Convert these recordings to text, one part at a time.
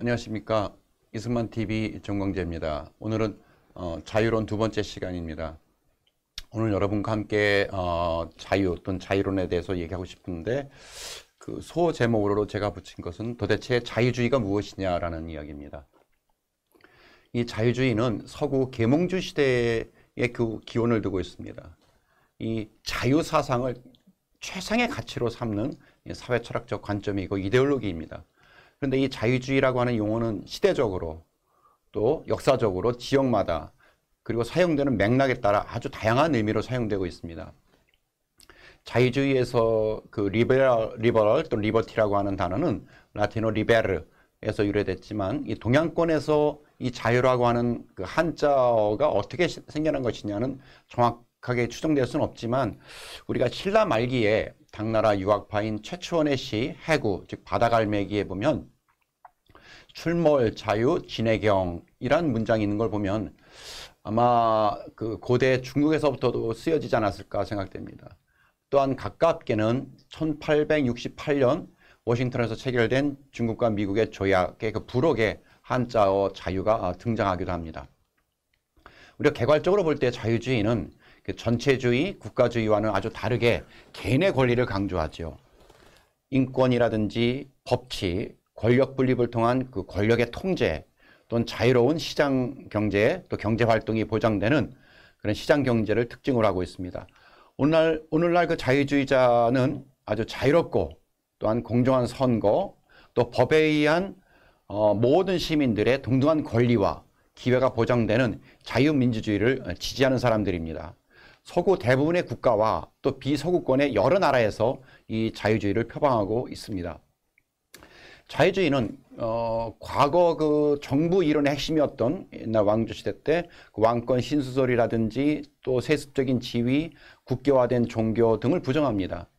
안녕하십니까. 이승만TV 정광재입니다. 오늘은 자유론 두 번째 시간입니다. 오늘 여러분과 함께 자유 또는 자유론에 대해서 얘기하고 싶은데 그 소제목으로 제가 붙인 것은 도대체 자유주의가 무엇이냐라는 이야기입니다. 이 자유주의는 서구 계몽주 시대의 그 기원을 두고 있습니다. 이 자유사상을 최상의 가치로 삼는 사회철학적 관점이고 이데올로기입니다. 그런데 이 자유주의라고 하는 용어는 시대적으로 또 역사적으로 지역마다 그리고 사용되는 맥락에 따라 아주 다양한 의미로 사용되고 있습니다. 자유주의에서 그 리버럴 또는 리버티라고 하는 단어는 라틴어 리베르에서 유래됐지만 이 동양권에서 이 자유라고 하는 그 한자어가 어떻게 생겨난 것이냐는 정확하게 추정될 수는 없지만 우리가 신라 말기에 당나라 유학파인 최추원의 시 해구 즉 바다갈매기에 보면 출몰 자유 진해경이란 문장이 있는 걸 보면 아마 그 고대 중국에서부터도 쓰여지지 않았을까 생각됩니다. 또한 가깝게는 1868년 워싱턴에서 체결된 중국과 미국의 조약의 그 부록에 한자어 자유가 등장하기도 합니다. 우리가 개괄적으로 볼 때 자유주의는 그 전체주의, 국가주의와는 아주 다르게 개인의 권리를 강조하죠. 인권이라든지 법치, 권력 분립을 통한 그 권력의 통제 또는 자유로운 시장 경제 또 경제 활동이 보장되는 그런 시장 경제를 특징으로 하고 있습니다. 오늘날 그 자유주의자는 아주 자유롭고 또한 공정한 선거 또 법에 의한 모든 시민들의 동등한 권리와 기회가 보장되는 자유민주주의를 지지하는 사람들입니다. 서구 대부분의 국가와 또 비서구권의 여러 나라에서 이 자유주의를 표방하고 있습니다. 자유주의는 과거 그 정부 이론의 핵심이었던 옛날 왕조시대 때 그 왕권 신수설이라든지 또 세습적인 지위, 국교화된 종교 등을 부정합니다.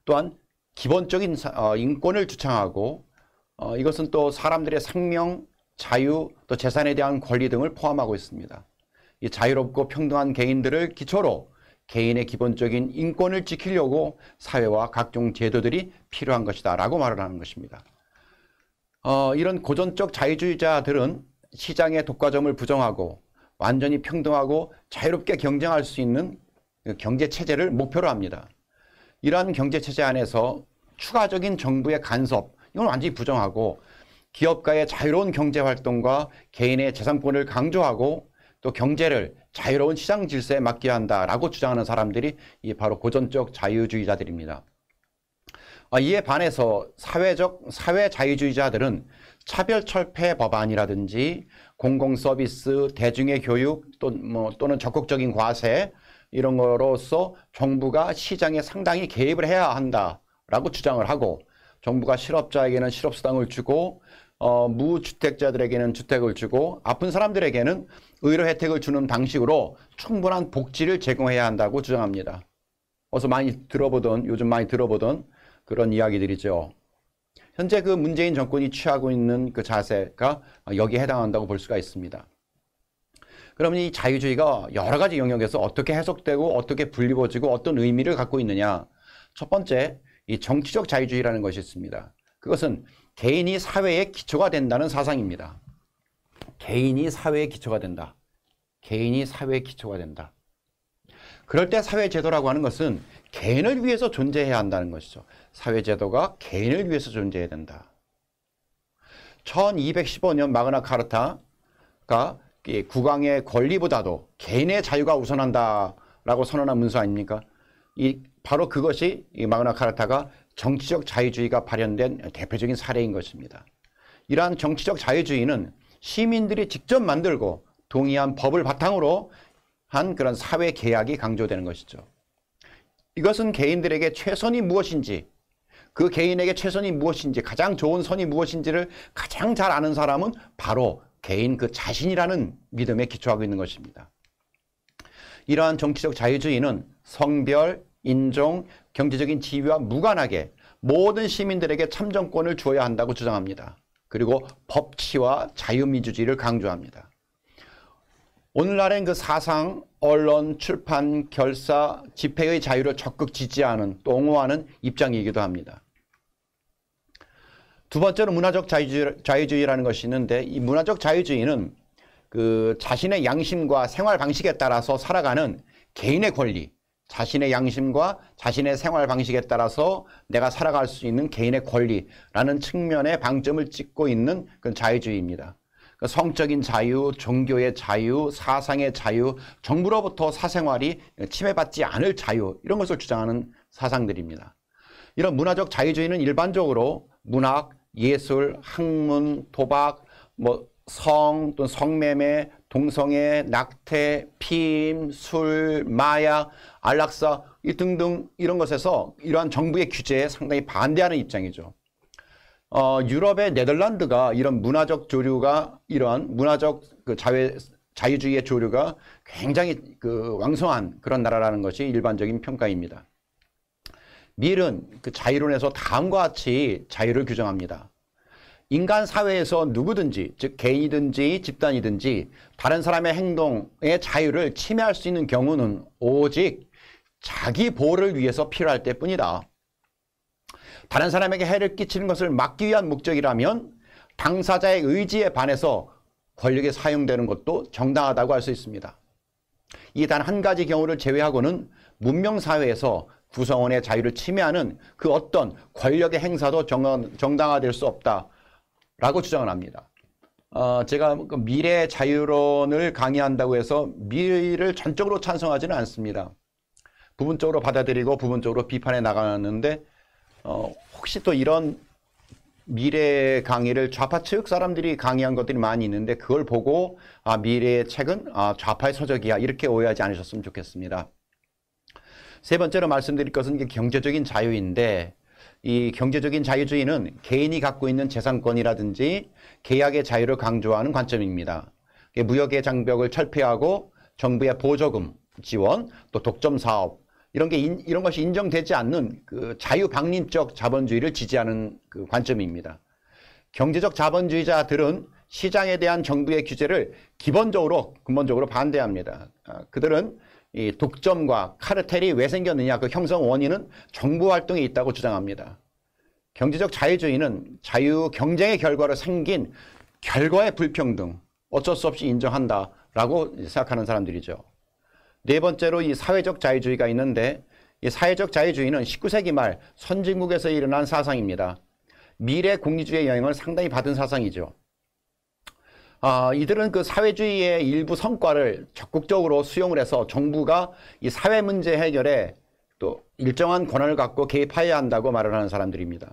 또한 기본적인 인권을 주창하고 이것은 또 사람들의 생명, 자유, 또 재산에 대한 권리 등을 포함하고 있습니다. 이 자유롭고 평등한 개인들을 기초로 개인의 기본적인 인권을 지키려고 사회와 각종 제도들이 필요한 것이다 라고 말을 하는 것입니다. 이런 고전적 자유주의자들은 시장의 독과점을 부정하고 완전히 평등하고 자유롭게 경쟁할 수 있는 경제체제를 목표로 합니다. 이러한 경제체제 안에서 추가적인 정부의 간섭, 이건 완전히 부정하고 기업가의 자유로운 경제활동과 개인의 재산권을 강조하고 또 경제를 자유로운 시장 질서에 맡겨야 한다라고 주장하는 사람들이 바로 고전적 자유주의자들입니다. 이에 반해서 사회 자유주의자들은 차별철폐 법안이라든지 공공서비스, 대중의 교육 또는 적극적인 과세 이런 거로서 정부가 시장에 상당히 개입을 해야 한다라고 주장을 하고 정부가 실업자에게는 실업수당을 주고 무주택자들에게는 주택을 주고 아픈 사람들에게는 의료 혜택을 주는 방식으로 충분한 복지를 제공해야 한다고 주장합니다. 요즘 많이 들어보던 그런 이야기들이죠. 현재 그 문재인 정권이 취하고 있는 그 자세가 여기에 해당한다고 볼 수가 있습니다. 그러면 이 자유주의가 여러 가지 영역에서 어떻게 해석되고 어떻게 불리워지고 어떤 의미를 갖고 있느냐. 첫 번째, 이 정치적 자유주의라는 것이 있습니다. 그것은 개인이 사회의 기초가 된다는 사상입니다. 개인이 사회의 기초가 된다. 개인이 사회의 기초가 된다. 그럴 때 사회제도라고 하는 것은 개인을 위해서 존재해야 한다는 것이죠. 사회제도가 개인을 위해서 존재해야 된다. 1215년 마그나 카르타가 국왕의 권리보다도 개인의 자유가 우선한다라고 선언한 문서 아닙니까? 바로 그것이 이 마그나 카르타가 정치적 자유주의가 발현된 대표적인 사례인 것입니다. 이러한 정치적 자유주의는 시민들이 직접 만들고 동의한 법을 바탕으로 한 그런 사회 계약이 강조되는 것이죠. 이것은 개인들에게 최선이 무엇인지, 그 개인에게 최선이 무엇인지, 가장 좋은 선이 무엇인지를 가장 잘 아는 사람은 바로 개인 그 자신이라는 믿음에 기초하고 있는 것입니다. 이러한 정치적 자유주의는 성별, 인종, 경제적인 지위와 무관하게 모든 시민들에게 참정권을 주어야 한다고 주장합니다. 그리고 법치와 자유민주주의를 강조합니다. 오늘날엔 그 사상, 언론, 출판, 결사, 집회의 자유를 적극 지지하는 또 옹호하는 입장이기도 합니다. 두 번째로 문화적 자유주의라는 것이 있는데, 이 문화적 자유주의는 그 자신의 양심과 생활 방식에 따라서 살아가는 개인의 권리, 자신의 양심과 자신의 생활 방식에 따라서 내가 살아갈 수 있는 개인의 권리라는 측면에 방점을 찍고 있는 그런 자유주의입니다. 성적인 자유, 종교의 자유, 사상의 자유, 정부로부터 사생활이 침해받지 않을 자유, 이런 것을 주장하는 사상들입니다. 이런 문화적 자유주의는 일반적으로 문학, 예술, 학문, 도박, 성 또는 성매매, 동성애, 낙태, 피임, 술, 마약, 안락사 등등 이런 것에서 이러한 정부의 규제에 상당히 반대하는 입장이죠. 유럽의 네덜란드가 이런 문화적 조류가, 이러한 문화적 그 자유주의의 조류가 굉장히 왕성한 그런 나라라는 것이 일반적인 평가입니다. 밀은 그 자유론에서 다음과 같이 자유를 규정합니다. 인간 사회에서 누구든지, 즉 개인이든지 집단이든지 다른 사람의 행동의 자유를 침해할 수 있는 경우는 오직 자기 보호를 위해서 필요할 때뿐이다. 다른 사람에게 해를 끼치는 것을 막기 위한 목적이라면 당사자의 의지에 반해서 권력이 사용되는 것도 정당하다고 할 수 있습니다. 이 단 한 가지 경우를 제외하고는 문명사회에서 구성원의 자유를 침해하는 그 어떤 권력의 행사도 정당화될 수 없다라고 주장을 합니다. 제가 미래 자유론을 강의한다고 해서 미를 전적으로 찬성하지는 않습니다. 부분적으로 받아들이고 부분적으로 비판해 나가는데 혹시 또 이런 미래 강의를 좌파 측 사람들이 강의한 것들이 많이 있는데 그걸 보고 미래의 책은 좌파의 서적이야 이렇게 오해하지 않으셨으면 좋겠습니다. 세 번째로 말씀드릴 것은 경제적인 자유인데, 이 경제적인 자유주의는 개인이 갖고 있는 재산권이라든지 계약의 자유를 강조하는 관점입니다. 무역의 장벽을 철폐하고 정부의 보조금 지원, 또 독점 사업 이런 것이 인정되지 않는 그 자유방림적 자본주의를 지지하는 그 관점입니다. 경제적 자본주의자들은 시장에 대한 정부의 규제를 근본적으로 반대합니다. 그들은 이 독점과 카르텔이 왜 생겼느냐, 그 형성 원인은 정부 활동에 있다고 주장합니다. 경제적 자유주의는 자유 경쟁의 결과로 생긴 결과의 불평등, 어쩔 수 없이 인정한다라고 생각하는 사람들이죠. 네 번째로 이 사회적 자유주의가 있는데, 이 사회적 자유주의는 19세기 말 선진국에서 일어난 사상입니다. 미래 공리주의의 영향을 상당히 받은 사상이죠. 이들은 그 사회주의의 일부 성과를 적극적으로 수용을 해서 정부가 이 사회 문제 해결에 또 일정한 권한을 갖고 개입해야 한다고 말을 하는 사람들입니다.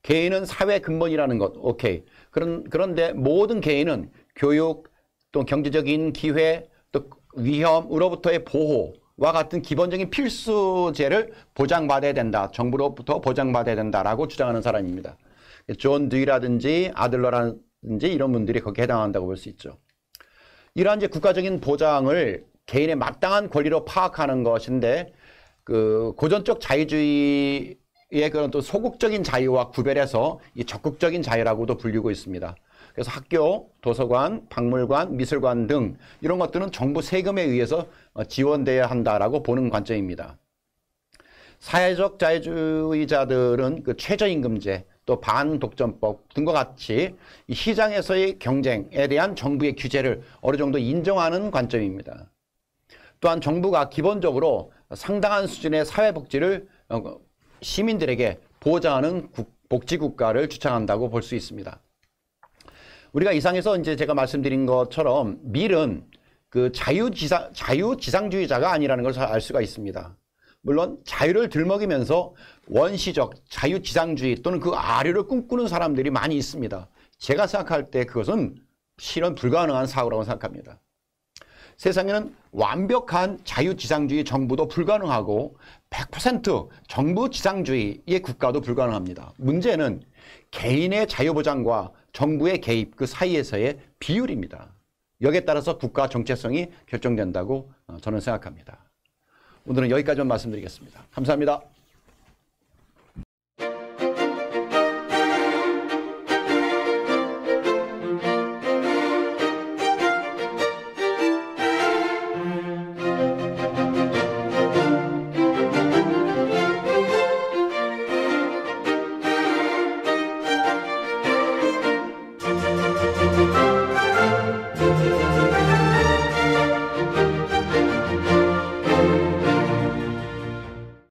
개인은 사회 근본이라는 것, 오케이. 그런데 모든 개인은 교육, 또 경제적인 기회, 또 위험으로부터의 보호와 같은 기본적인 필수제를 보장받아야 된다. 정부로부터 보장받아야 된다라고 주장하는 사람입니다. 존 듀이라든지 아들러라든지 이런 분들이 거기에 해당한다고 볼 수 있죠. 이러한 이제 국가적인 보장을 개인의 마땅한 권리로 파악하는 것인데, 그 고전적 자유주의의 그런 또 소극적인 자유와 구별해서 이 적극적인 자유라고도 불리고 있습니다. 그래서 학교, 도서관, 박물관, 미술관 등 이런 것들은 정부 세금에 의해서 지원돼야 한다라고 보는 관점입니다. 사회적 자유주의자들은 그 최저임금제, 또 반독점법 등과 같이 이 시장에서의 경쟁에 대한 정부의 규제를 어느 정도 인정하는 관점입니다. 또한 정부가 기본적으로 상당한 수준의 사회복지를 시민들에게 보장하는 복지국가를 주창한다고 볼 수 있습니다. 우리가 이상에서 이제 제가 말씀드린 것처럼 밀은 그 자유지상주의자가 아니라는 것을 알 수가 있습니다. 물론 자유를 들먹이면서 원시적 자유지상주의 또는 그 아류를 꿈꾸는 사람들이 많이 있습니다. 제가 생각할 때 그것은 실현 불가능한 사고라고 생각합니다. 세상에는 완벽한 자유지상주의 정부도 불가능하고 100% 정부지상주의의 국가도 불가능합니다. 문제는 개인의 자유보장과 정부의 개입 그 사이에서의 비율입니다. 여기에 따라서 국가 정체성이 결정된다고 저는 생각합니다. 오늘은 여기까지만 말씀드리겠습니다. 감사합니다.